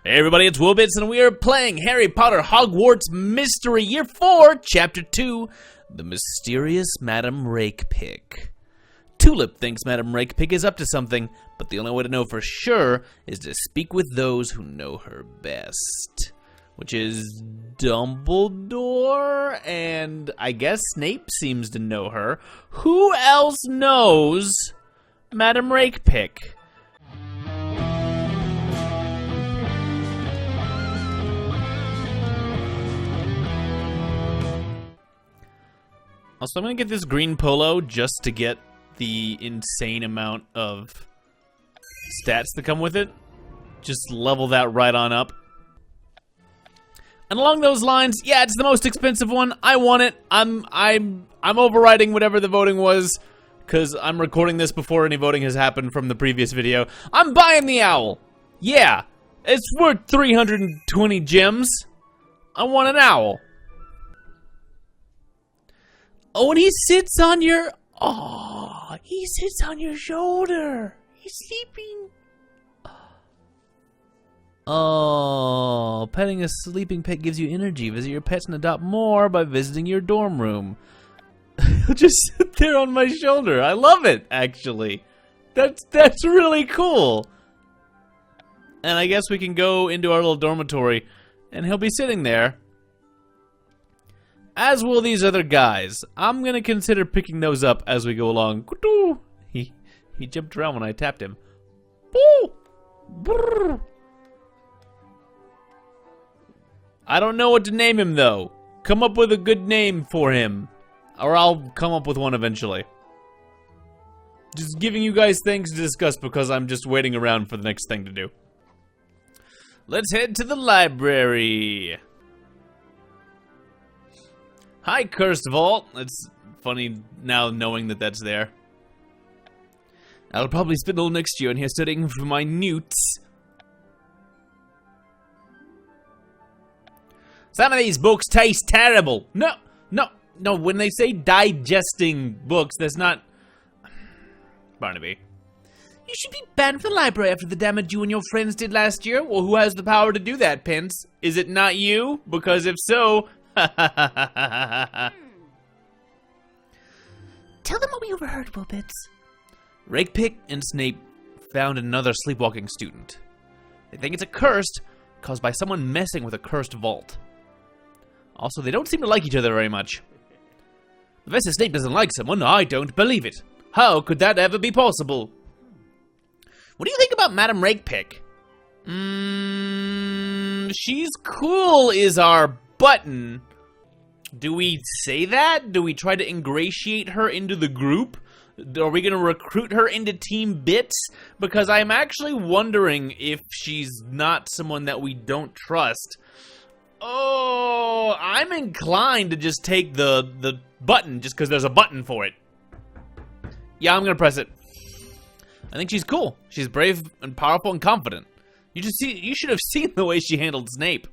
Hey everybody, it's WillBits, and we are playing Harry Potter Hogwarts Mystery Year 4, Chapter 2, The Mysterious Madame Rakepick. Tulip thinks Madame Rakepick is up to something, but the only way to know for sure is to speak with those who know her best. Which is Dumbledore, and I guess Snape seems to know her. Who else knows Madame Rakepick? Also, I'm going to get this green polo just to get the insane amount of stats that come with it. Just level that right on up. And along those lines, yeah, it's the most expensive one. I want it. I'm overriding whatever the voting was, because I'm recording this before any voting has happened from the previous video. I'm buying the owl. Yeah, it's worth 320 gems. I want an owl. Oh, and he sits on your... Oh, he sits on your shoulder. He's sleeping. Oh, petting a sleeping pet gives you energy. Visit your pets and adopt more by visiting your dorm room. He'll just sit there on my shoulder. I love it, actually. That's really cool. And I guess we can go into our little dormitory, and he'll be sitting there. As will these other guys. I'm gonna consider picking those up as we go along. He jumped around when I tapped him. I don't know what to name him though. Come up with a good name for him, or I'll come up with one eventually. Just giving you guys things to discuss because I'm just waiting around for the next thing to do. Let's head to the library. Hi, Cursed Vault. It's funny now knowing that that's there. I'll probably spend all next year in here studying for my newts. Some of these books taste terrible. No. When they say digesting books, that's not... Barnaby. You should be banned from the library after the damage you and your friends did last year. Well, who has the power to do that, Pence? Is it not you? Because if so... Tell them what we overheard, WillBits. Rakepick and Snape found another sleepwalking student. They think it's a curse caused by someone messing with a cursed vault. Also, they don't seem to like each other very much. Professor Snape doesn't like someone. I don't believe it. How could that ever be possible? What do you think about Madame Rakepick? She's cool is our button. Do we say that? Do we try to ingratiate her into the group? Are we going to recruit her into Team Bits? Because I'm actually wondering if she's not someone that we don't trust. Oh, I'm inclined to just take the button just because there's a button for it. Yeah, I'm going to press it. I think she's cool. She's brave and powerful and confident. You should have seen the way she handled Snape.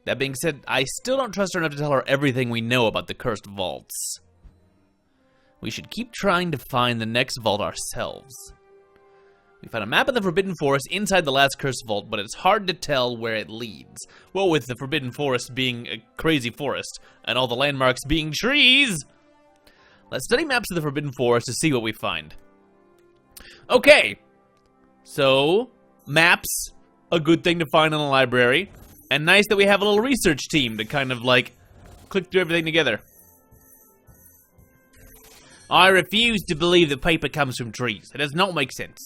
That being said, I still don't trust her enough to tell her everything we know about the cursed vaults. We should keep trying to find the next vault ourselves. We found a map of the Forbidden Forest inside the last cursed vault, but it's hard to tell where it leads. Well, with the Forbidden Forest being a crazy forest, and all the landmarks being trees! Let's study maps of the Forbidden Forest to see what we find. Okay, so, maps, a good thing to find in the library. And nice that we have a little research team to kind of, like, click through everything together. I refuse to believe that paper comes from trees. It does not make sense.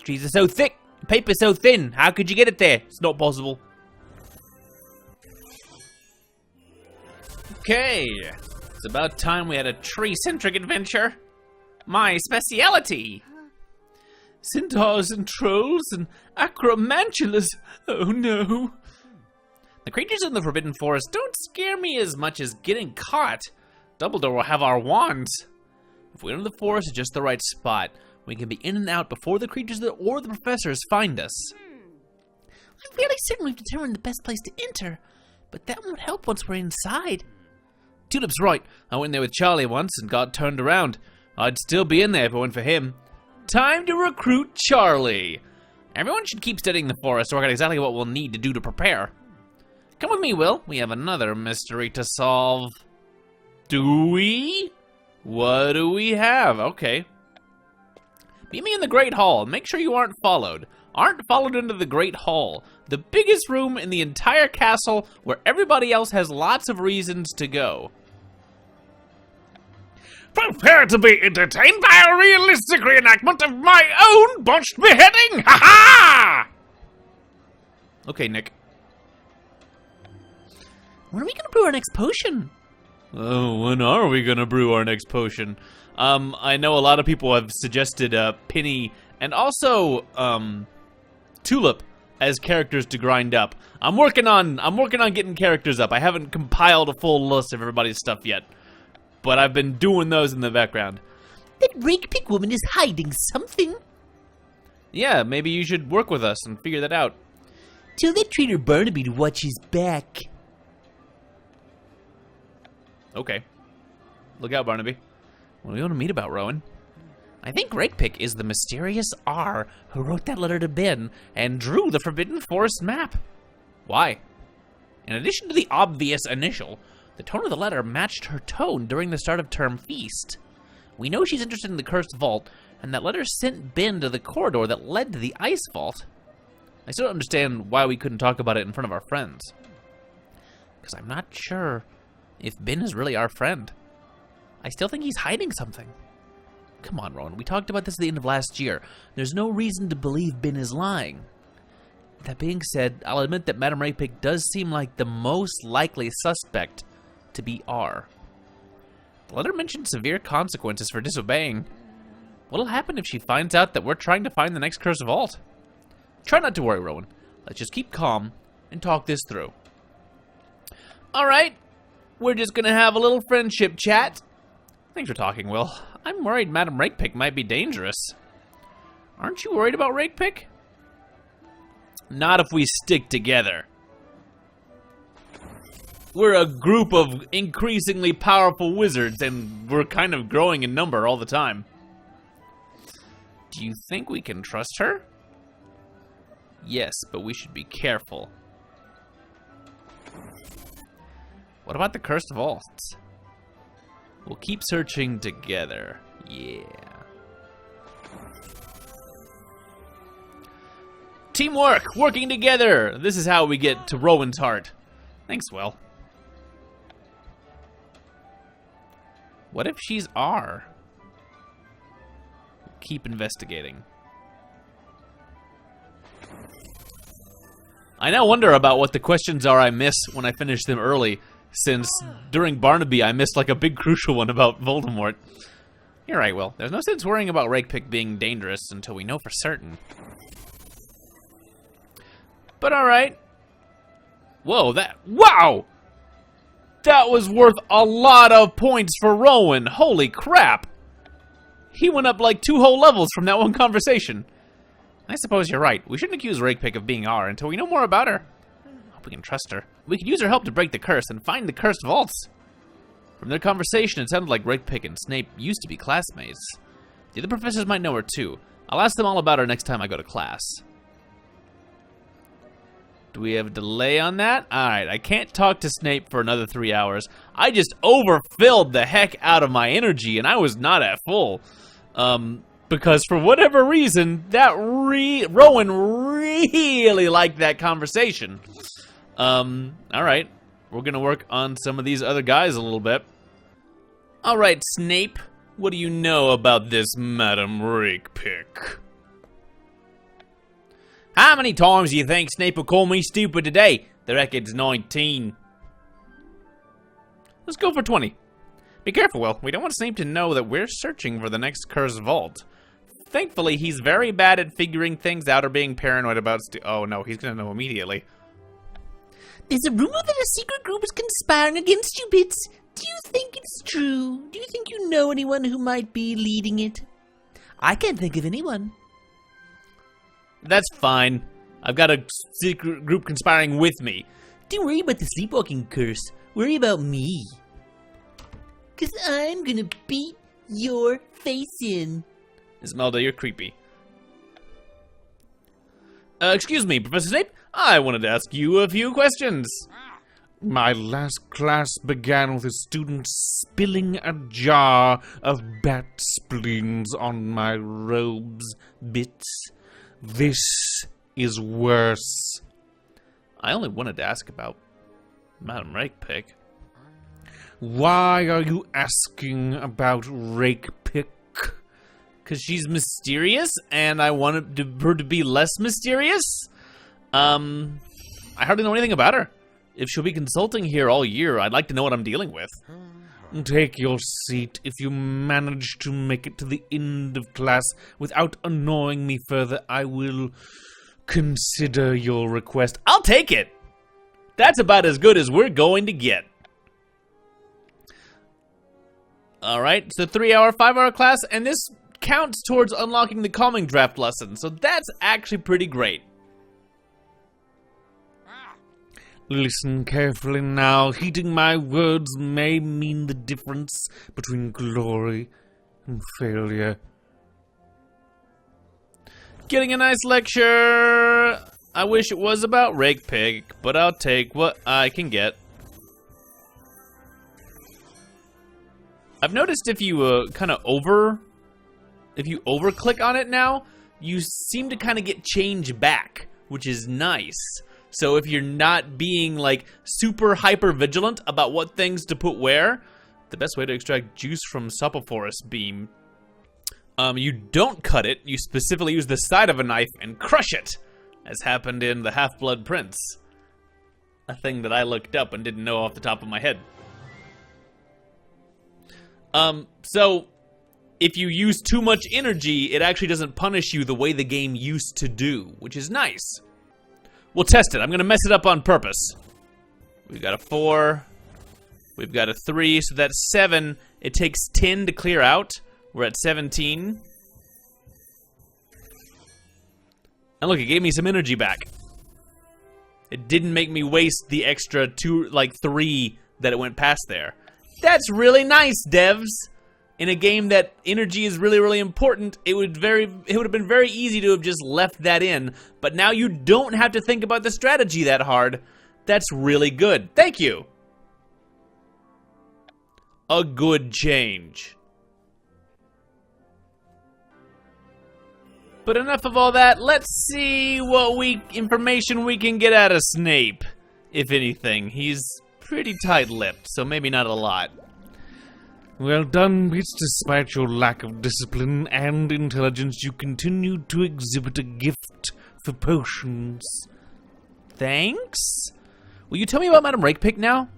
Trees are so thick, paper's so thin. How could you get it there? It's not possible. Okay. It's about time we had a tree-centric adventure. My speciality. Centaurs and trolls and acromantulas. Oh no. The creatures in the Forbidden Forest don't scare me as much as getting caught. Dumbledore will have our wands. If we enter the forest at just the right spot, we can be in and out before the creatures or the professors find us. I'm fairly certain we've determined the best place to enter, but that won't help once we're inside. Tulip's right. I went there with Charlie once and got turned around. I'd still be in there if it weren't for him. Time to recruit Charlie. Everyone should keep studying the forest to work out exactly what we'll need to do to prepare. Come with me, Will. We have another mystery to solve. Do we? What do we have? Okay. Meet me in the Great Hall. Make sure you aren't followed. Aren't followed into the Great Hall, the biggest room in the entire castle where everybody else has lots of reasons to go. Prepare to be entertained by a realistic reenactment of my own botched beheading! Ha-ha! Okay, Nick. When are we gonna brew our next potion? Oh, when are we gonna brew our next potion? I know a lot of people have suggested Penny and also Tulip as characters to grind up. I'm working on getting characters up. I haven't compiled a full list of everybody's stuff yet, but I've been doing those in the background. That Rakepick woman is hiding something. Yeah, maybe you should work with us and figure that out. Tell that traitor Barnaby to watch his back. Okay. Look out, Barnaby. What do you want to meet about, Rowan? I think Rakepick is the mysterious R who wrote that letter to Ben and drew the Forbidden Forest map. Why? In addition to the obvious initial, the tone of the letter matched her tone during the start of term feast. We know she's interested in the Cursed Vault, and that letter sent Ben to the corridor that led to the Ice Vault. I still don't understand why we couldn't talk about it in front of our friends. Because I'm not sure if Ben is really our friend. I still think he's hiding something. Come on, Rowan. We talked about this at the end of last year. There's no reason to believe Ben is lying. That being said, I'll admit that Madame Rakepick does seem like the most likely suspect to be R. The letter mentioned severe consequences for disobeying. What'll happen if she finds out that we're trying to find the next Cursed Vault? Try not to worry, Rowan. Let's just keep calm and talk this through. Alright. We're just gonna have a little friendship chat. Thanks for talking, Will. I'm worried Madame Rakepick might be dangerous. Aren't you worried about Rakepick? Not if we stick together. We're a group of increasingly powerful wizards, and we're kind of growing in number all the time. Do you think we can trust her? Yes, but we should be careful. What about the Cursed Vaults? We'll keep searching together. Yeah. Teamwork! Working together! This is how we get to Rowan's heart. Thanks, Will. What if she's R? Keep investigating. I now wonder about what the questions are I miss when I finish them early, since during Barnaby I missed like a big crucial one about Voldemort. You're right, Will. There's no sense worrying about Rakepick being dangerous until we know for certain. But alright. Whoa, wow! That was worth a lot of points for Rowan. Holy crap! He went up like 2 whole levels from that one conversation. I suppose you're right. We shouldn't accuse Rakepick of being R until we know more about her. Hope we can trust her. We could use her help to break the curse and find the Cursed Vaults. From their conversation, it sounded like Rakepick and Snape used to be classmates. The other professors might know her too. I'll ask them all about her next time I go to class. Do we have a delay on that? Alright, I can't talk to Snape for another 3 hours. I just overfilled the heck out of my energy, and I was not at full. Because for whatever reason, that Rowan really liked that conversation. Alright. We're gonna work on some of these other guys a little bit. Alright, Snape. What do you know about this Madame Rakepick? How many times do you think Snape will call me stupid today? The record's 19. Let's go for 20. Be careful, Will. We don't want Snape to know that we're searching for the next Cursed Vault. Thankfully, he's very bad at figuring things out or being paranoid about oh no, he's gonna know immediately. There's a rumor that a secret group is conspiring against you, Bits. Do you think it's true? Do you think you know anyone who might be leading it? I can't think of anyone. That's fine. I've got a secret group conspiring with me. Don't worry about the sleepwalking curse. Worry about me. 'Cause I'm gonna beat your face in. Esmeralda, you're creepy. Excuse me, Professor Snape. I wanted to ask you a few questions. My last class began with a student spilling a jar of bat spleens on my robes, Bits. This is worse. I only wanted to ask about Madam Rakepick. Why are you asking about Rakepick? Because she's mysterious, and I wanted her to be less mysterious. I hardly know anything about her. If she'll be consulting here all year, I'd like to know what I'm dealing with. Take your seat. If you manage to make it to the end of class without annoying me further, I will consider your request. I'll take it. That's about as good as we're going to get. Alright, so 3-hour, 5-hour class, and this counts towards unlocking the calming draft lesson, so that's actually pretty great. Listen carefully now. Heeding my words may mean the difference between glory and failure. Getting a nice lecture. I wish it was about Rakepick, but I'll take what I can get. I've noticed if you if you over-click on it now, you seem to kind of get change back, which is nice. So if you're not being like super hyper vigilant about what things to put where, the best way to extract juice from Sapophoros beam, you don't cut it, you specifically use the side of a knife and crush it, as happened in the Half-Blood Prince. A thing that I looked up and didn't know off the top of my head. So if you use too much energy, it actually doesn't punish you the way the game used to do, which is nice. We'll test it. I'm going to mess it up on purpose. We've got a 4. We've got a 3, so that's 7. It takes 10 to clear out. We're at 17. And look, it gave me some energy back. It didn't make me waste the extra 3 that it went past there. That's really nice, devs. In a game that energy is really, really important, it would have been very easy to have just left that in, but now you don't have to think about the strategy that hard. That's really good. Thank you. A good change. But enough of all that. Let's see what information we can get out of Snape, if anything. He's pretty tight-lipped, so maybe not a lot. Well done, Bits. Despite your lack of discipline and intelligence, you continue to exhibit a gift for potions. Thanks? Will you tell me about Madam Rakepick now?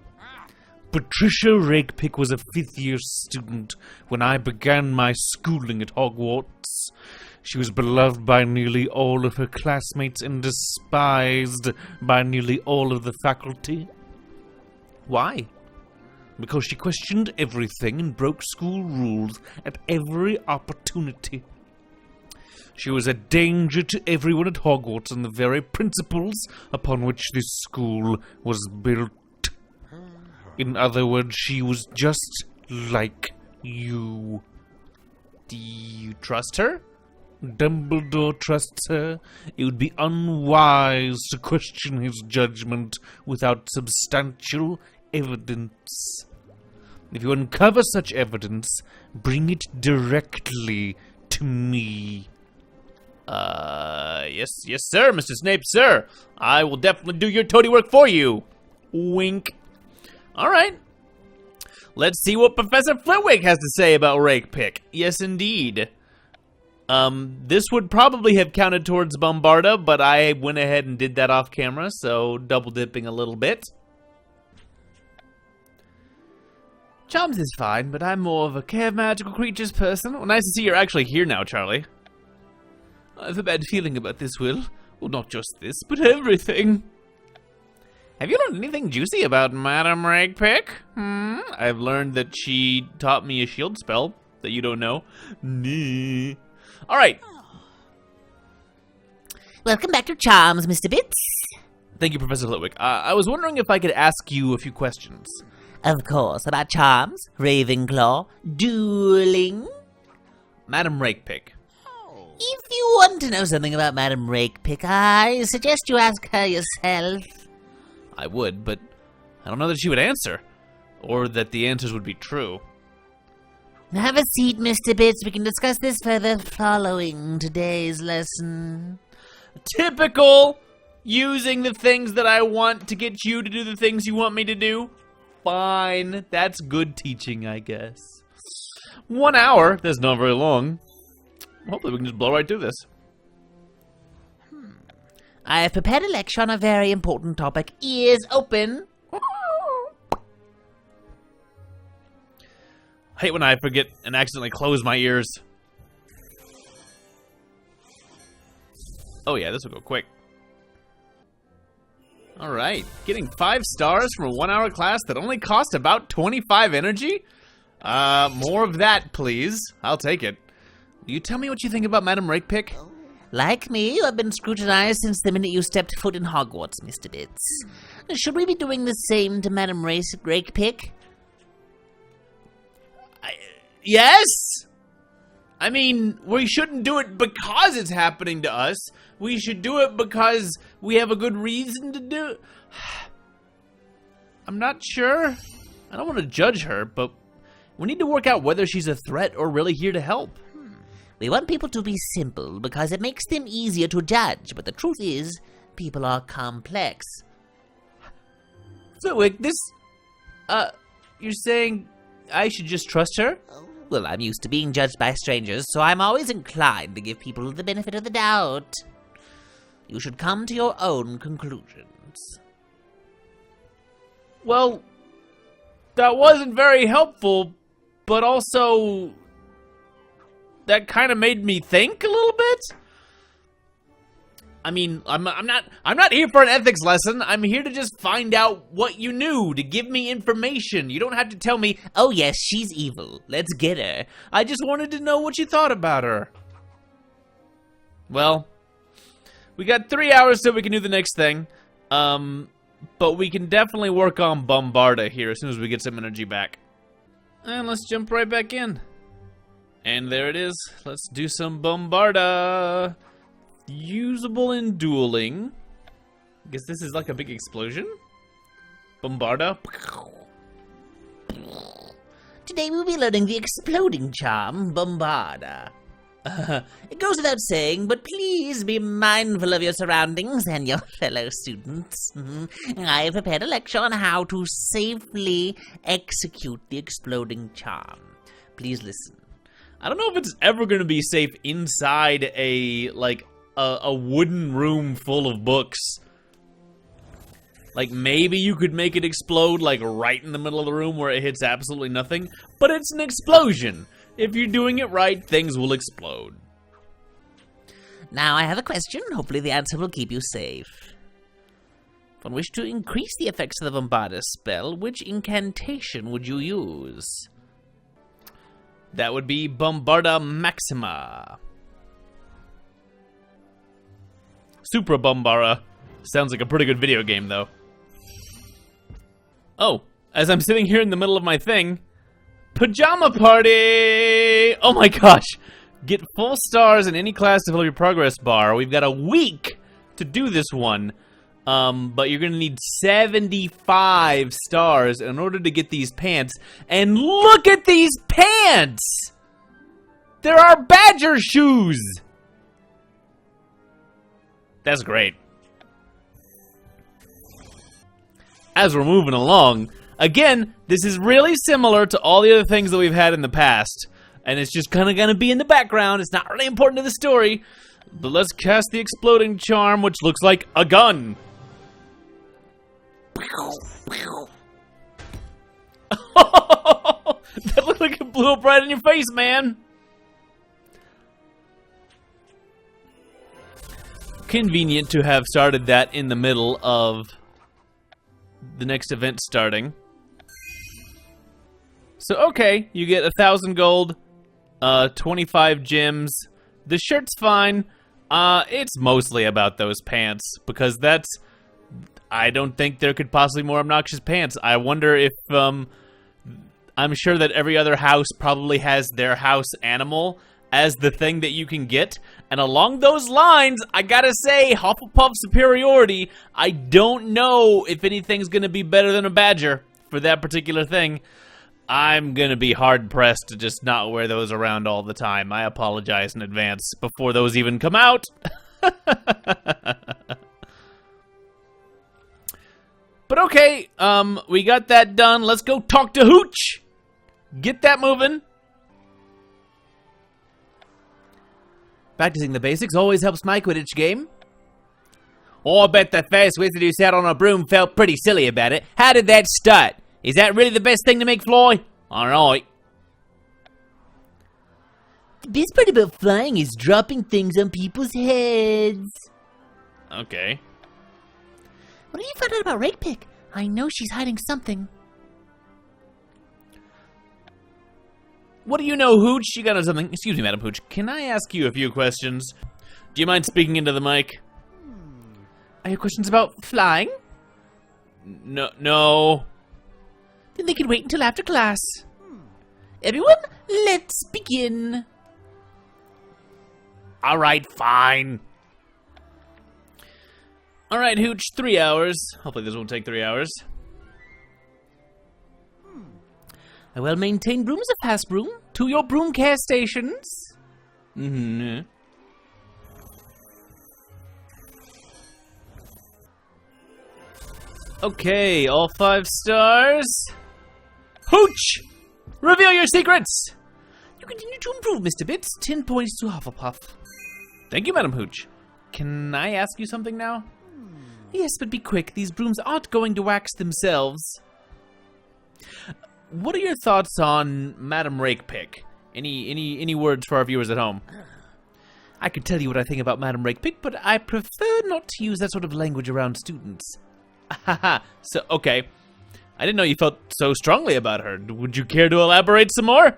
Patricia Rakepick was a 5th-year student when I began my schooling at Hogwarts. She was beloved by nearly all of her classmates and despised by nearly all of the faculty. Why? Because she questioned everything and broke school rules at every opportunity. She was a danger to everyone at Hogwarts and the very principles upon which this school was built. In other words, she was just like you. Do you trust her? Dumbledore trusts her. It would be unwise to question his judgment without substantial evidence. If you uncover such evidence, bring it directly to me. Yes, sir, Mr. Snape, sir. I will definitely do your toady work for you. Wink. All right. Let's see what Professor Flitwick has to say about Rakepick. Yes, indeed. This would probably have counted towards Bombarda, but I went ahead and did that off camera, so double dipping a little bit. Charms is fine, but I'm more of a care of magical creatures person. Well, nice to see you're actually here now, Charlie. I have a bad feeling about this, Will. Well, not just this, but everything. Have you learned anything juicy about Madam Rakepick? I've learned that she taught me a shield spell that you don't know. Nee. All right. Welcome back to Charms, Mr. Bits. Thank you, Professor Flitwick. I was wondering if I could ask you a few questions. Of course, about charms, Ravenclaw, dueling. Madam Rakepick, If you want to know something about Madam Rakepick, I suggest you ask her yourself. I would, but I don't know that she would answer, or that the answers would be true. Have a seat, Mr. Bits. We can discuss this further following today's lesson. Typical! Using the things that I want to get you to do the things you want me to do? Fine. That's good teaching, I guess. 1 hour? That's not very long. Hopefully we can just blow right through this. I have prepared a lecture on a very important topic. Ears open. I hate when I forget and accidentally close my ears. Oh yeah, this will go quick. Alright, getting 5 stars from a 1 hour class that only cost about 25 energy? More of that, please. I'll take it. Will you tell me what you think about Madam Rakepick? Like me, you have been scrutinized since the minute you stepped foot in Hogwarts, Mr. Bits. Should we be doing the same to Madam Rakepick? Yes? I mean, we shouldn't do it because it's happening to us. We should do it because we have a good reason to do it. I'm not sure. I don't want to judge her, but we need to work out whether she's a threat or really here to help. We want people to be simple because it makes them easier to judge, but the truth is, people are complex. Flitwick, you're saying I should just trust her? Well, I'm used to being judged by strangers, so I'm always inclined to give people the benefit of the doubt. You should come to your own conclusions. Well, that wasn't very helpful, but also that kind of made me think a little bit. I mean, I'm not here for an ethics lesson. I'm here to just find out what you knew, to give me information. You don't have to tell me, Oh yes, she's evil. Let's get her. I just wanted to know what you thought about her. Well, we got 3 hours so we can do the next thing. But we can definitely work on Bombarda here as soon as we get some energy back. And let's jump right back in. And there it is. Let's do some Bombarda. Usable in dueling. I guess this is like a big explosion. Bombarda. Today we'll be learning the exploding charm, Bombarda. It goes without saying, but please be mindful of your surroundings and your fellow students. I have prepared a lecture on how to safely execute the exploding charm. Please listen. I don't know if it's ever going to be safe inside a wooden room full of books. Like, maybe you could make it explode, like, right in the middle of the room where it hits absolutely nothing. But it's an explosion. If you're doing it right, things will explode. Now I have a question. Hopefully the answer will keep you safe. If one wished to increase the effects of the Bombarda spell, which incantation would you use? That would be Bombarda Maxima. Supra Bombara. Sounds like a pretty good video game, though. Oh, as I'm sitting here in the middle of my thing, Pajama Party! Oh my gosh! Get full stars in any class to fill your progress bar. We've got a week to do this one. But you're gonna need 75 stars in order to get these pants. And look at these pants! There are badger shoes! That's great. As we're moving along, again, this is really similar to all the other things that we've had in the past. And it's just kind of going to be in the background. It's not really important to the story. But let's cast the exploding charm, which looks like a gun. That looked like it blew up right in your face, man. Convenient to have started that in the middle of the next event starting. So, okay, you get 1,000 gold, 25 gems. The shirt's fine. It's mostly about those pants, because that's... I don't think there could possibly be more obnoxious pants. I wonder if, I'm sure that every other house probably has their house animal as the thing that you can get. And along those lines, I gotta say, Hufflepuff superiority, I don't know if anything's gonna be better than a badger for that particular thing. I'm gonna be hard-pressed to just not wear those around all the time. I apologize in advance before those even come out. But okay, we got that done. Let's go talk to Hooch. Get that moving. Practicing the basics always helps my Quidditch game. Oh, I bet the first wizard who sat on a broom felt pretty silly about it. How did that start? Is that really the best thing to make fly? Alright. The best part about flying is dropping things on people's heads. Okay. What have you found out about Rakepick? I know she's hiding something. What do you know, Hooch? You gotta know something. Excuse me, Madam Hooch. Can I ask you a few questions? Do you mind speaking into the mic? Are your questions about flying? No. Then they can wait until after class. Everyone, let's begin. Alright, fine. Alright, Hooch, 3 hours. Hopefully this won't take 3 hours. A well-maintained broom is a fast broom. To your broom care stations. Mm-hmm. Okay, all 5 stars. Hooch! Reveal your secrets! You continue to improve, Mr. Bits. 10 points to Hufflepuff. Thank you, Madam Hooch. Can I ask you something now? Yes, but be quick. These brooms aren't going to wax themselves. What are your thoughts on Madam Rakepick? Any words for our viewers at home? I could tell you what I think about Madam Rakepick, but I prefer not to use that sort of language around students. Haha, so, okay. I didn't know you felt so strongly about her. Would you care to elaborate some more?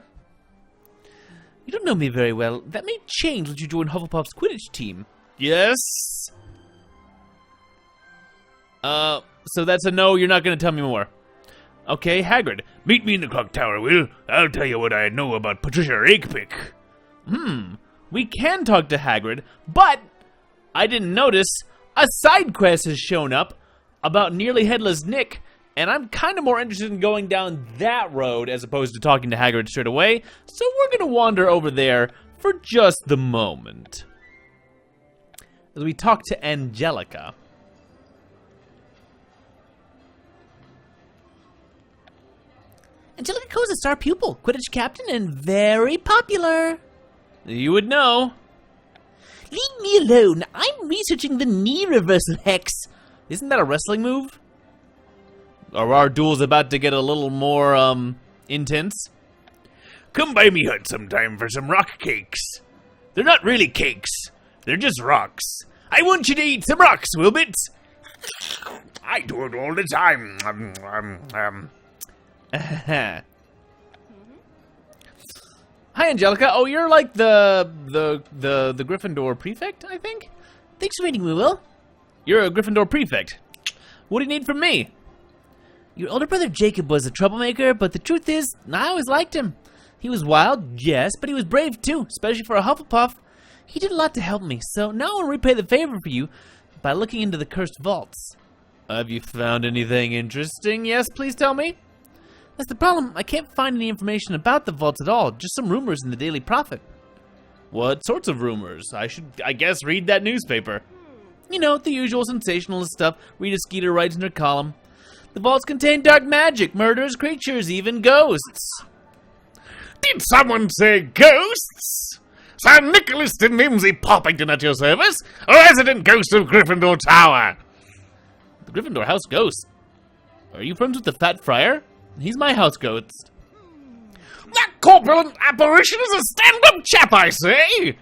You don't know me very well. That may change when you join Hufflepuff's Quidditch team. Yes? So that's a no, you're not gonna tell me more. Okay, Hagrid. Meet me in the clock tower, Will. I'll tell you what I know about Patricia Rakepick. We can talk to Hagrid, but I didn't notice a side quest has shown up about Nearly Headless Nick, and I'm kind of more interested in going down that road as opposed to talking to Hagrid straight away, so we're gonna wander over there for just the moment. As we talk to Angelica. Angelica Co's a star pupil, Quidditch captain, and very popular. You would know. Leave me alone. I'm researching the knee reversal hex. Isn't that a wrestling move? Are our duels about to get a little more, intense? Come by me hut sometime for some rock cakes. They're not really cakes. They're just rocks. I want you to eat some rocks, WillBits. I do it all the time. Hi, Angelica. Oh, you're like the Gryffindor prefect, I think? Thanks for meeting me, Will. You're a Gryffindor prefect. What do you need from me? Your older brother Jacob was a troublemaker, but the truth is, I always liked him. He was wild, yes, but he was brave too, especially for a Hufflepuff. He did a lot to help me, so now I'll repay the favor for you by looking into the cursed vaults. Have you found anything interesting? Yes, please tell me. That's the problem. I can't find any information about the vaults at all, just some rumors in the Daily Prophet. What sorts of rumors? I guess, read that newspaper. You know, the usual sensationalist stuff Rita Skeeter writes in her column. The vaults contain dark magic, murderous creatures, even ghosts. Did someone say ghosts? Sir Nicholas de Mimsy Poppington at your service, a resident ghost of Gryffindor Tower. The Gryffindor house ghost? Are you friends with the Fat Friar? He's my house ghost. That corpulent apparition is a stand-up chap, I say.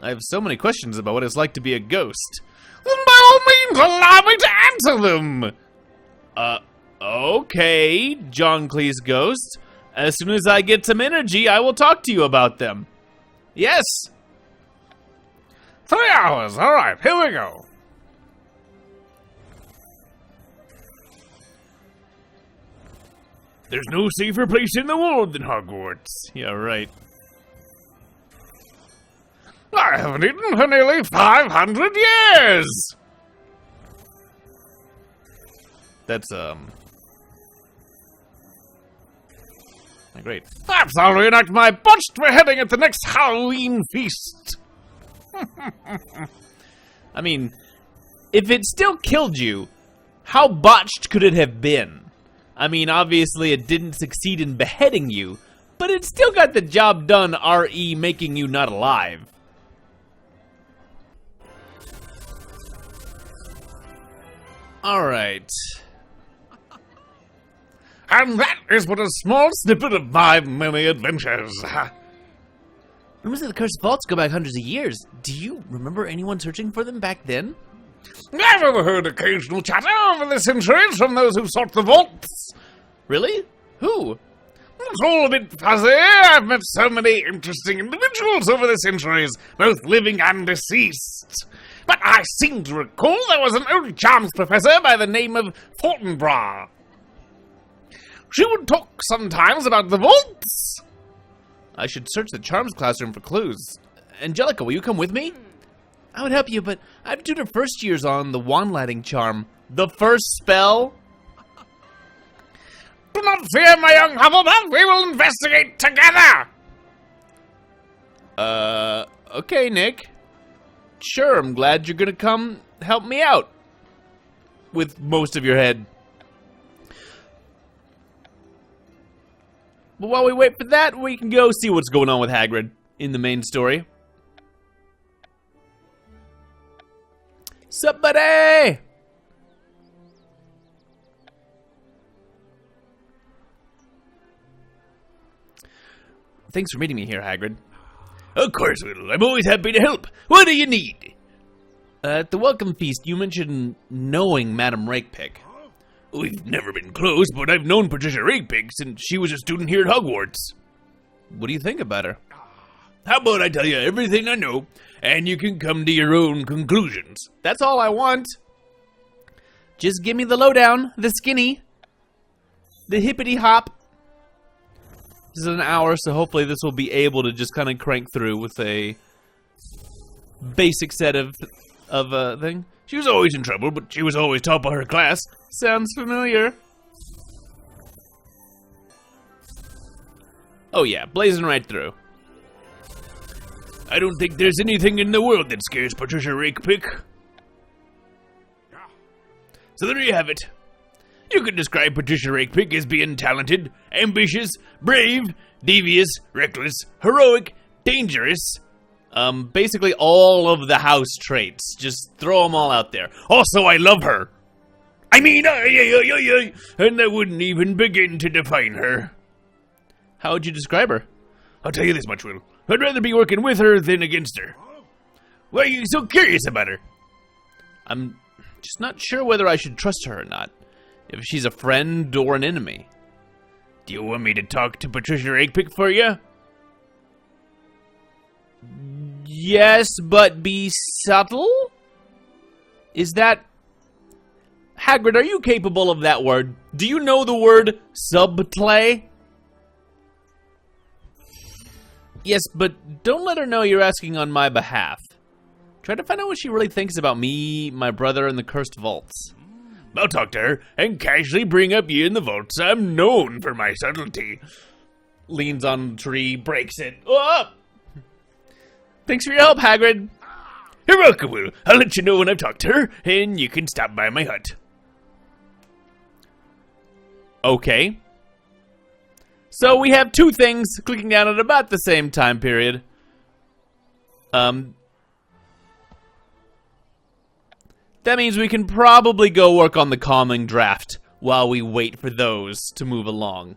I have so many questions about what it's like to be a ghost. Then by all means, allow me to answer them. Okay, John Cleese ghost. As soon as I get some energy, I will talk to you about them. Yes. 3 hours, all right, here we go. There's no safer place in the world than Hogwarts. Yeah, right. I haven't eaten for nearly 500 years! That's, great. Perhaps I'll reenact my botched beheading at the next Halloween feast. I mean, if it still killed you, how botched could it have been? I mean, obviously it didn't succeed in beheading you, but it still got the job done, re making you not alive. Alright. And that is but a small snippet of my many adventures. Rumors of the cursed vaults go back hundreds of years. Do you remember anyone searching for them back then? I've overheard occasional chatter over the centuries from those who sought the vaults. Really? Who? It's all a bit fuzzy. I've met so many interesting individuals over the centuries, both living and deceased. But I seem to recall there was an old charms professor by the name of Fortinbras. She would talk sometimes about the vaults. I should search the charms classroom for clues. Angelica, will you come with me? I would help you, but I've tutored first years on the wand lighting charm. The first spell? Do not fear, my young Hufflepuff. We will investigate together. Okay, Nick. Sure, I'm glad you're gonna come help me out. With most of your head. But while we wait for that, we can go see what's going on with Hagrid in the main story. Sup, buddy? Thanks for meeting me here, Hagrid. Of course, Will. I'm always happy to help. What do you need? At the welcome feast, you mentioned knowing Madame Rakepick. We've never been close, but I've known Patricia Rakepick since she was a student here at Hogwarts. What do you think about her? How about I tell you everything I know, and you can come to your own conclusions? That's all I want. Just give me the lowdown, the skinny, the hippity hop. This is an hour, so hopefully this will be able to just kind of crank through with a basic set of thing. She was always in trouble, but she was always top of her class. Sounds familiar. Oh yeah, blazing right through. I don't think there's anything in the world that scares Patricia Rakepick. So there you have it. You could describe Patricia Rakepick as being talented, ambitious, brave, devious, reckless, heroic, dangerous. Basically all of the house traits. Just throw them all out there. Also, I love her. I mean, and I wouldn't even begin to define her. How would you describe her? I'll tell you this much, Will. I'd rather be working with her than against her. Why are you so curious about her? I'm just not sure whether I should trust her or not. If she's a friend or an enemy. Do you want me to talk to Patricia Rakepick for you? Yes, but be subtle? Is that... Hagrid, are you capable of that word? Do you know the word subtle? Yes, but don't let her know you're asking on my behalf. Try to find out what she really thinks about me, my brother, and the cursed vaults. I'll talk to her and casually bring up you in the vaults. I'm known for my subtlety. Leans on the tree, breaks it. Oh! Thanks for your help, Hagrid. You're welcome, Will. I'll let you know when I've talked to her, and you can stop by my hut. Okay. So we have two things clicking down at about the same time period. That means we can probably go work on the calming draft while we wait for those to move along.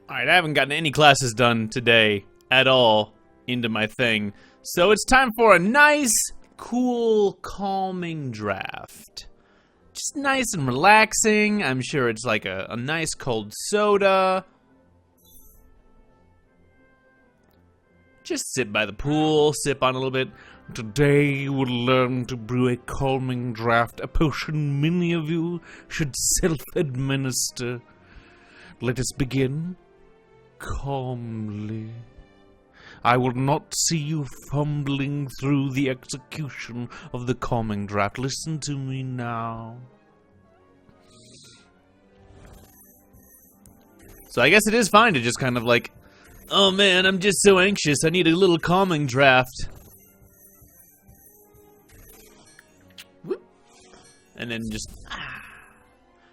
Alright, I haven't gotten any classes done today at all into my thing. So it's time for a nice, cool, calming draft. Just nice and relaxing. I'm sure it's like a nice cold soda. Just sit by the pool, sip on a little bit. Today we'll learn to brew a calming draft, a potion many of you should self-administer. Let us begin calmly. I will not see you fumbling through the execution of the calming draft. Listen to me now. So I guess it is fine to just kind of like, oh man, I'm just so anxious, I need a little calming draft. Whoop. And then just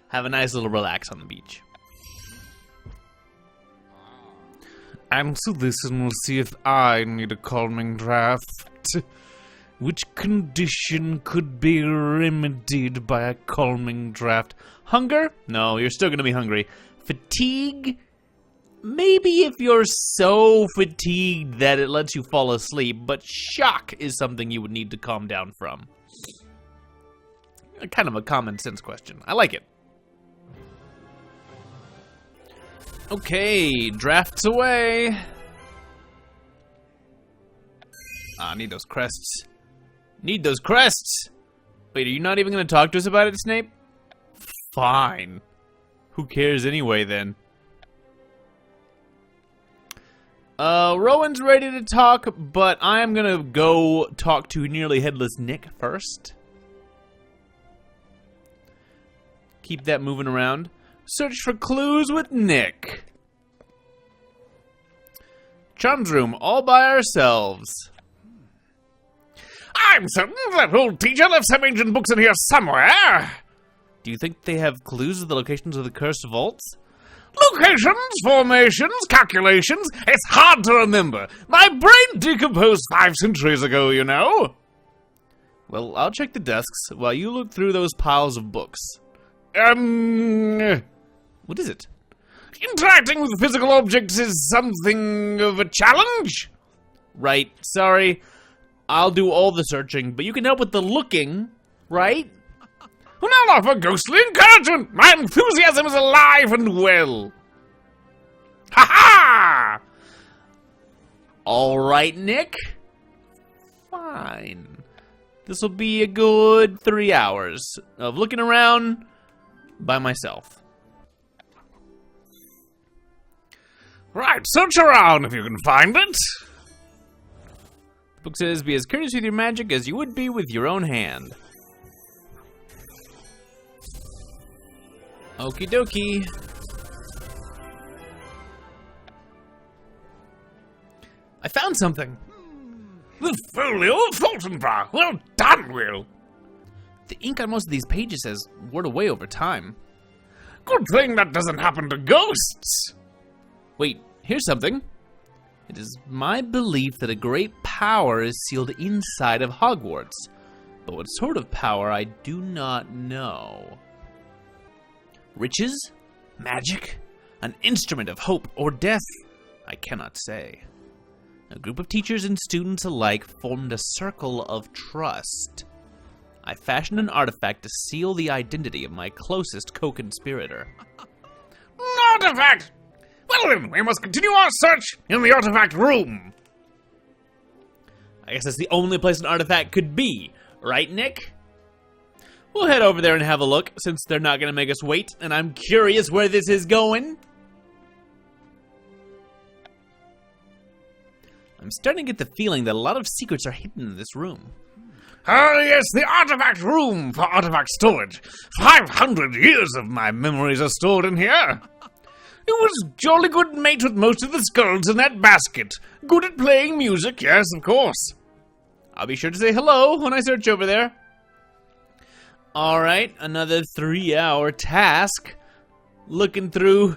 have a nice little relax on the beach. Answer this and we'll see if I need a calming draft. Which condition could be remedied by a calming draft? Hunger? No, you're still gonna be hungry. Fatigue? Maybe if you're so fatigued that it lets you fall asleep, but shock is something you would need to calm down from. Kind of a common sense question. I like it. Okay, drafts away. Ah, need those crests. Need those crests! Wait, are you not even gonna talk to us about it, Snape? Fine. Who cares anyway, then? Rowan's ready to talk, but I am gonna go talk to Nearly Headless Nick first. Keep that moving around. Search for clues with Nick. Charms room, all by ourselves. I'm certain that old teacher left some ancient books in here somewhere. Do you think they have clues of the locations of the cursed vaults? Locations, formations, calculations. It's hard to remember. My brain decomposed 5 centuries ago, you know. Well, I'll check the desks while you look through those piles of books. What is it? Interacting with physical objects is something of a challenge. Right, sorry. I'll do all the searching, but you can help with the looking, right? Well, now offer ghostly encouragement. My enthusiasm is alive and well. Ha-ha! All right, Nick. Fine. This will be a good 3 hours of looking around by myself. Right, search around if you can find it. The book says, be as courteous with your magic as you would be with your own hand. Okie dokie. I found something. The folio of Fultonbrough. Well done, Will. The ink on most of these pages has worn away over time. Good thing that doesn't happen to ghosts. Wait, here's something. It is my belief that a great power is sealed inside of Hogwarts. But what sort of power, I do not know. Riches? Magic? An instrument of hope or death? I cannot say. A group of teachers and students alike formed a circle of trust. I fashioned an artifact to seal the identity of my closest co-conspirator. Artifact! Well then, we must continue our search in the artifact room. I guess that's the only place an artifact could be, right, Nick? We'll head over there and have a look, since they're not going to make us wait, and I'm curious where this is going. I'm starting to get the feeling that a lot of secrets are hidden in this room. Ah, yes, the artifact room for artifact storage. 500 years of my memories are stored in here. It was jolly good mate with most of the skulls in that basket. Good at playing music, yes, of course. I'll be sure to say hello when I search over there. Alright, another 3-hour task. Looking through,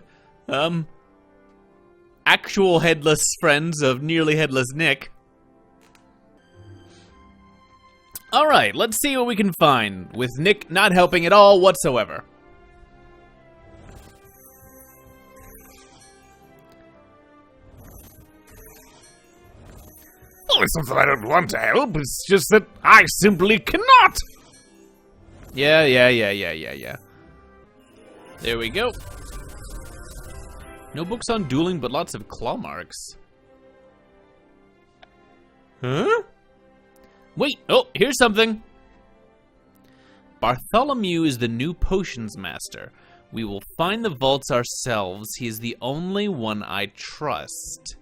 actual headless friends of Nearly Headless Nick. Alright, let's see what we can find, with Nick not helping at all whatsoever. Well, it's not that I don't want to help, it's just that I simply cannot. Yeah. There we go. No books on dueling, but lots of claw marks. Huh? Wait, oh, here's something. Bartholomew is the new potions master. We will find the vaults ourselves. He is the only one I trust.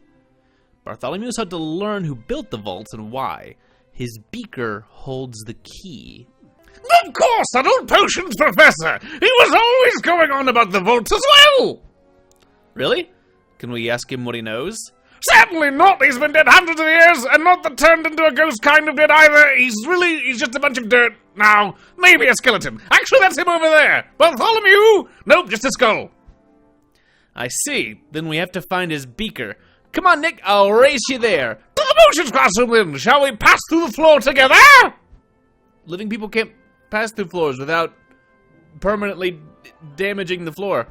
Bartholomew's had to learn who built the vaults and why. His beaker holds the key. Of course, an old potions professor! He was always going on about the vaults as well! Really? Can we ask him what he knows? Certainly not! He's been dead hundreds of years, and not the turned into a ghost kind of dead either. He's just a bunch of dirt now. Maybe a skeleton. Actually, that's him over there. Bartholomew! Nope, just a skull. I see. Then we have to find his beaker. Come on, Nick, I'll race you there. To the potions classroom then! Shall we pass through the floor together? Living people can't pass through floors without permanently damaging the floor.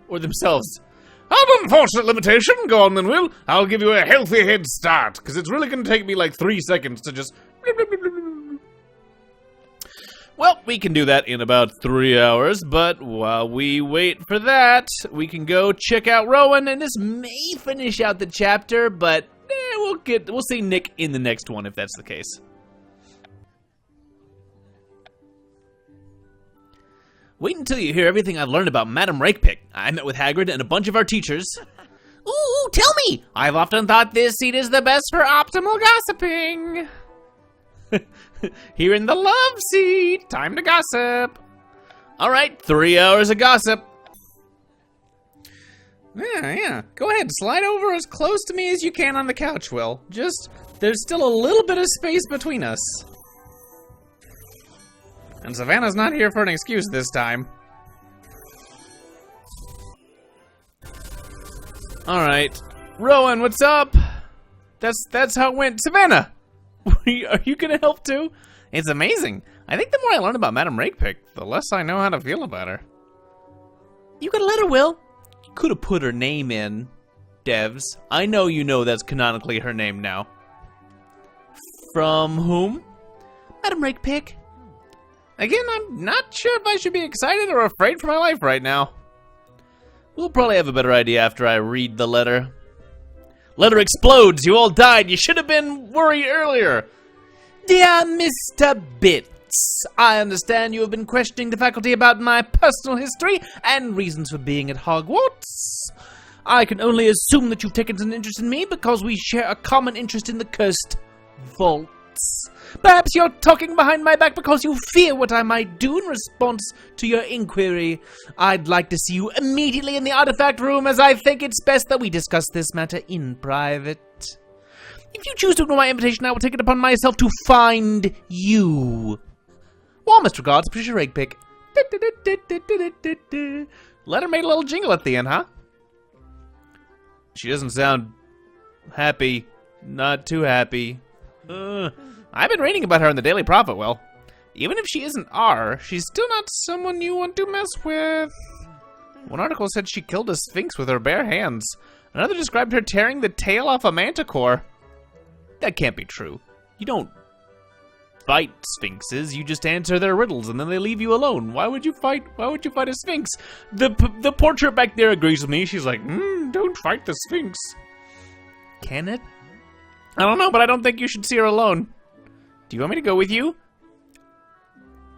Or themselves. An unfortunate limitation. Go on then, Will. I'll give you a healthy head start, because it's really going to take me like 3 seconds to just... Well, we can do that in about 3 hours, but while we wait for that, we can go check out Rowan, and this may finish out the chapter, but we'll see Nick in the next one if that's the case. Wait until you hear everything I've learned about Madame Rakepick. I met with Hagrid and a bunch of our teachers. Ooh, tell me! I've often thought this seat is the best for optimal gossiping. Here in the love seat. Time to gossip. All right, 3 hours of gossip. Yeah. Go ahead, slide over as close to me as you can on the couch, Will. There's still a little bit of space between us. And Savannah's not here for an excuse this time. Alright. Rowan, what's up? That's how it went. Savannah! Are you gonna help too? It's amazing. I think the more I learn about Madame Rakepick, the less I know how to feel about her. You got a letter, Will. You could have put her name in, Devs. I know you know that's canonically her name now. From whom? Madame Rakepick. Again, I'm not sure if I should be excited or afraid for my life right now. We'll probably have a better idea after I read the letter. Letter explodes! You all died! You should have been worried earlier! Dear Mr. Bits, I understand you have been questioning the faculty about my personal history and reasons for being at Hogwarts. I can only assume that you've taken an interest in me because we share a common interest in the cursed vaults. Perhaps you're talking behind my back because you fear what I might do in response to your inquiry. I'd like to see you immediately in the artifact room, as I think it's best that we discuss this matter in private. If you choose to ignore my invitation, I will take it upon myself to find you. Warmest regards, Patricia Rakepick. Letter made a little jingle at the end, huh? She doesn't sound happy. Not too happy. I've been reading about her in the Daily Prophet, Will. Even if she isn't R, she's still not someone you want to mess with. One article said she killed a sphinx with her bare hands. Another described her tearing the tail off a manticore. That can't be true. You don't fight sphinxes, you just answer their riddles and then they leave you alone. Why would you fight a sphinx? The portrait back there agrees with me. She's like, don't fight the sphinx. Can it? I don't know, but I don't think you should see her alone. Do you want me to go with you?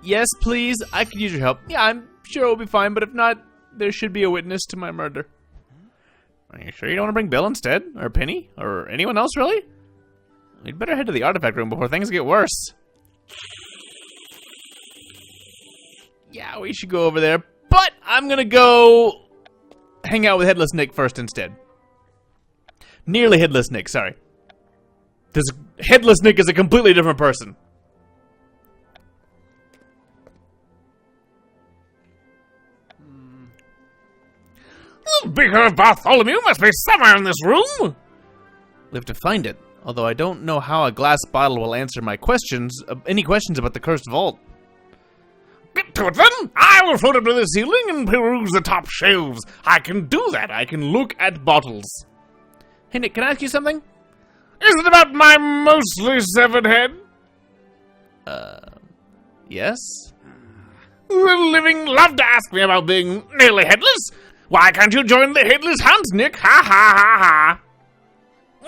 Yes, please. I could use your help. Yeah, I'm sure it'll be fine, but if not, there should be a witness to my murder. Are you sure you don't want to bring Bill instead? Or Penny? Or anyone else, really? We'd better head to the artifact room before things get worse. Yeah, we should go over there. But I'm gonna go hang out with Headless Nick first instead. Nearly Headless Nick, sorry. This Headless Nick is a completely different person. The Beaker of Bartholomew must be somewhere in this room! We have to find it, although I don't know how a glass bottle will answer my questions, any questions about the cursed vault. Get to it then! I will float up to the ceiling and peruse the top shelves. I can do that. I can look at bottles. Hey Nick, can I ask you something? Is it about my mostly severed head? Yes? The living love to ask me about being nearly headless. Why can't you join the headless hunt, Nick? Ha ha ha ha.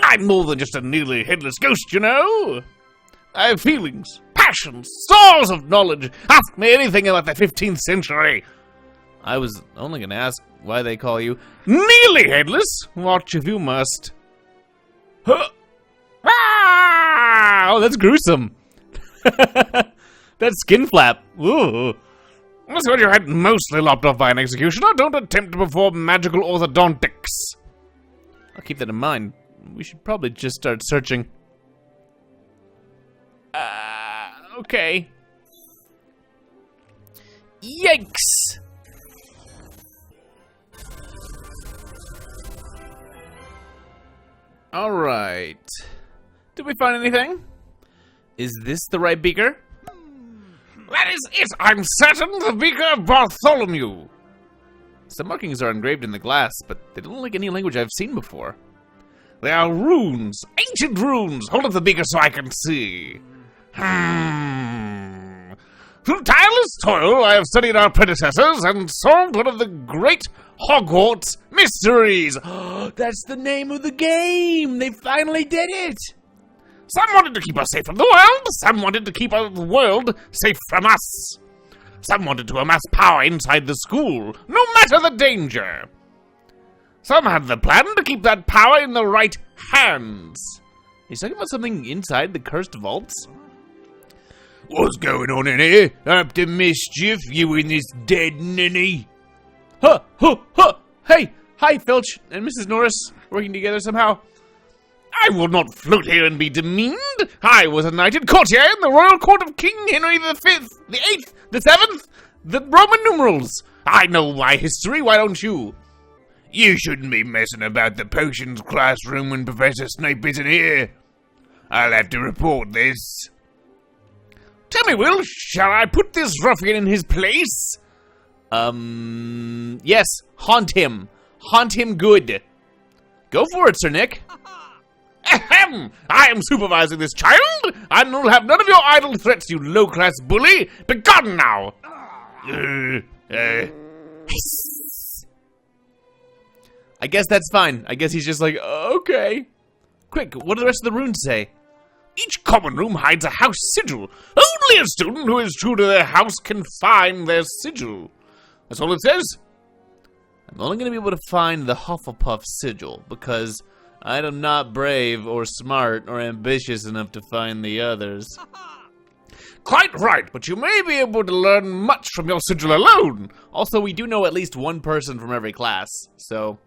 I'm more than just a nearly headless ghost, you know. I have feelings, passions, stores of knowledge. Ask me anything about the 15th century. I was only gonna ask why they call you Nearly headless? Watch if you must. Huh. Ah! Oh, that's gruesome. That skin flap. Ooh. Unless when your head mostly lopped off by an executioner, don't attempt to perform magical orthodontics. I'll keep that in mind. We should probably just start searching. Okay. Yikes! Alright. Did we find anything? Is this the right beaker? That is it! I'm certain, the beaker of Bartholomew! Some markings are engraved in the glass, but they don't look like any language I've seen before. They are runes, ancient runes. Hold up the beaker so I can see. Through tireless toil, I have studied our predecessors and solved one of the great Hogwarts mysteries. That's the name of the game! They finally did it! Some wanted to keep us safe from the world, some wanted to keep the world safe from us. Some wanted to amass power inside the school, no matter the danger. Some had the plan to keep that power in the right hands. He's talking about something inside the cursed vaults? What's going on in here? Up to mischief, you and this dead ninny? Huh! Hey! Hi, Filch and Mrs. Norris working together somehow. I will not float here and be demeaned. I was a knighted courtier in the royal court of King Henry V, the 8th, the 7th, the Roman numerals. I know my history, why don't you? You shouldn't be messing about the potions classroom when Professor Snape isn't here. I'll have to report this. Tell me, Will, shall I put this ruffian in his place? Yes, haunt him. Haunt him good. Go for it, Sir Nick. Ahem! I am supervising this child, and will have none of your idle threats, you low-class bully. Begone now! I guess that's fine. I guess he's just like, okay. Quick, what do the rest of the runes say? Each common room hides a house sigil. Only a student who is true to their house can find their sigil. That's all it says. I'm only going to be able to find the Hufflepuff Sigil, because I am not brave or smart or ambitious enough to find the others. Quite right, but you may be able to learn much from your sigil alone. Also, we do know at least one person from every class, so...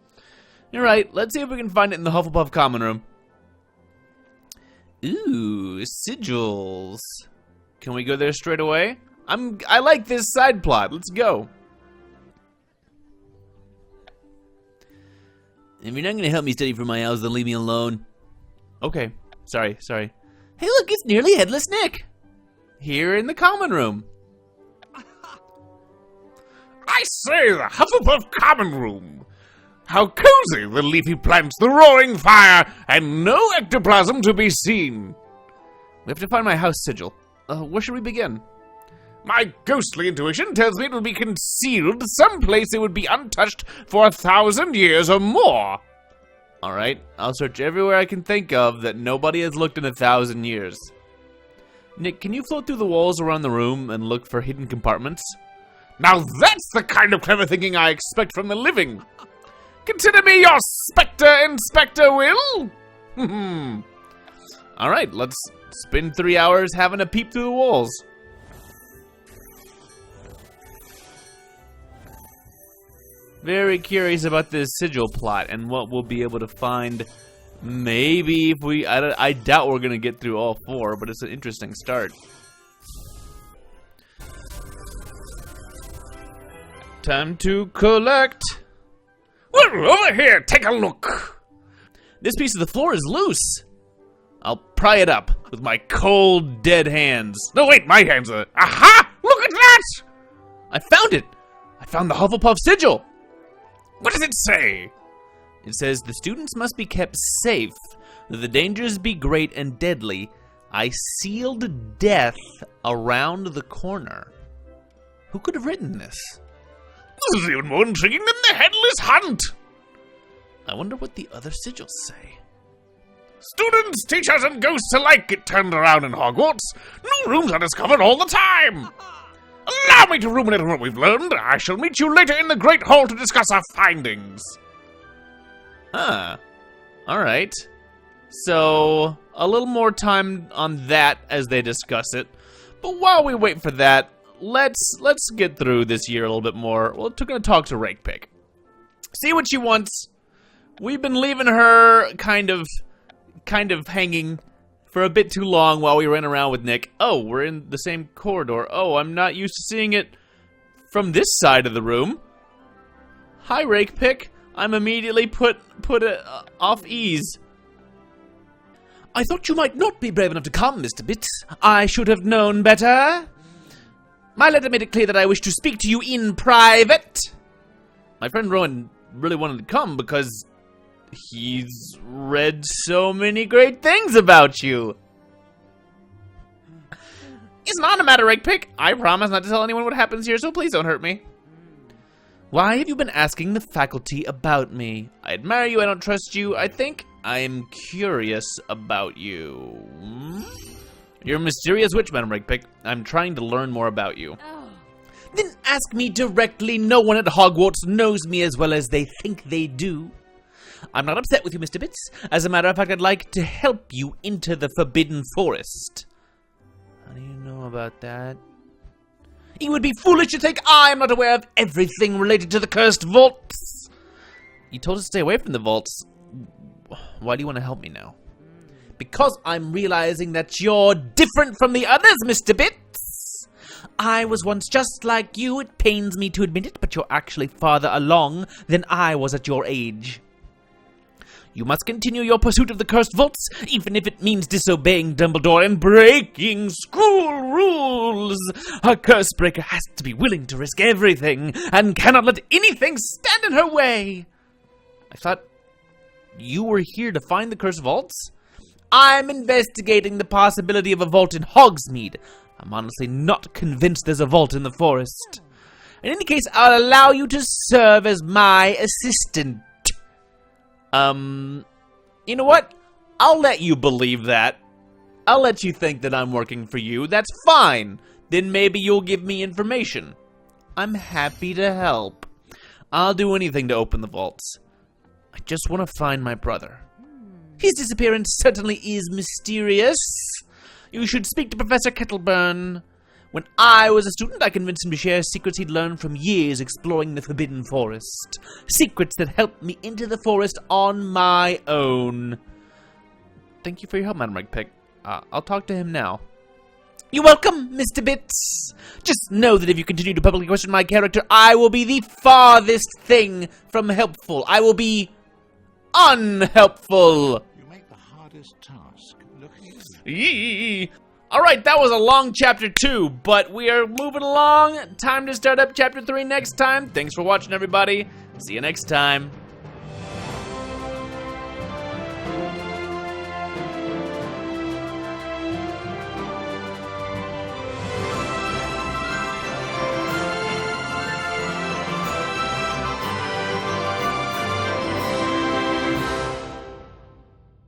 You're right, let's see if we can find it in the Hufflepuff common room. Ooh, sigils. Can we go there straight away? I like this side plot, let's go. If you're not gonna help me study for my house, then leave me alone. Okay, sorry. Hey look, it's Nearly Headless Nick! Here in the common room. I say, the Hufflepuff common room. How cozy, the leafy plants, the roaring fire, and no ectoplasm to be seen. We have to find my house sigil. Where should we begin? My ghostly intuition tells me it will be concealed someplace it would be untouched for 1,000 years or more. Alright, I'll search everywhere I can think of that nobody has looked in 1,000 years. Nick, can you float through the walls around the room and look for hidden compartments? Now that's the kind of clever thinking I expect from the living. Consider me your Spectre Inspector, Will. Alright, let's spend 3 hours having a peep through the walls. Very curious about this sigil plot and what we'll be able to find. Maybe if we... I doubt we're going to get through all 4, but it's an interesting start. Time to collect. Well, over here, take a look. This piece of the floor is loose. I'll pry it up with my cold, dead hands. No, wait, my hands are... Aha! Look at that! I found it! I found the Hufflepuff Sigil! What does it say? It says, the students must be kept safe, though the dangers be great and deadly. I sealed death around the corner. Who could have written this? This is even more intriguing than the Headless Hunt. I wonder what the other sigils say. Students, teachers, and ghosts alike get turned around in Hogwarts. New rooms are discovered all the time. Allow me to ruminate on what we've learned. I shall meet you later in the Great Hall to discuss our findings. Huh. Alright. So, a little more time on that as they discuss it. But while we wait for that, let's get through this year a little bit more. We're going to talk to Rakepick. See what she wants. We've been leaving her kind of hanging for a bit too long while we ran around with Nick. Oh, we're in the same corridor. Oh, I'm not used to seeing it from this side of the room. Hi, Rakepick. I'm immediately put off ease. I thought you might not be brave enough to come, Mr. Bits. I should have known better. My letter made it clear that I wish to speak to you in private. My friend Rowan really wanted to come because he's read so many great things about you. It's not a matter, Rakepick. I promise not to tell anyone what happens here, so please don't hurt me. Why have you been asking the faculty about me? I admire you, I don't trust you. I think I'm curious about you. You're a mysterious witch, Madam Rakepick. I'm trying to learn more about you. Then ask me directly. No one at Hogwarts knows me as well as they think they do. I'm not upset with you, Mr. Bits. As a matter of fact, I'd like to help you into the Forbidden Forest. How do you know about that? You would be foolish to think I am not aware of everything related to the cursed vaults. You told us to stay away from the vaults. Why do you want to help me now? Because I'm realizing that you're different from the others, Mr. Bits. I was once just like you. It pains me to admit it, but you're actually farther along than I was at your age. You must continue your pursuit of the cursed vaults, even if it means disobeying Dumbledore and breaking school rules. A curse breaker has to be willing to risk everything and cannot let anything stand in her way. I thought you were here to find the cursed vaults? I'm investigating the possibility of a vault in Hogsmeade. I'm honestly not convinced there's a vault in the forest. In any case, I'll allow you to serve as my assistant. You know what? I'll let you believe that. I'll let you think that I'm working for you. That's fine. Then maybe you'll give me information. I'm happy to help. I'll do anything to open the vaults. I just want to find my brother. His disappearance certainly is mysterious. You should speak to Professor Kettleburn. When I was a student, I convinced him to share secrets he'd learned from years exploring the Forbidden Forest. Secrets that helped me into the forest on my own. Thank you for your help, Madam Rakepick. I'll talk to him now. You're welcome, Mr. Bits. Just know that if you continue to publicly question my character, I will be the farthest thing from helpful. I will be unhelpful. You make the hardest task looking easy. Alright, that was a long chapter 2, but we are moving along. Time to start up chapter 3 next time. Thanks for watching, everybody. See you next time.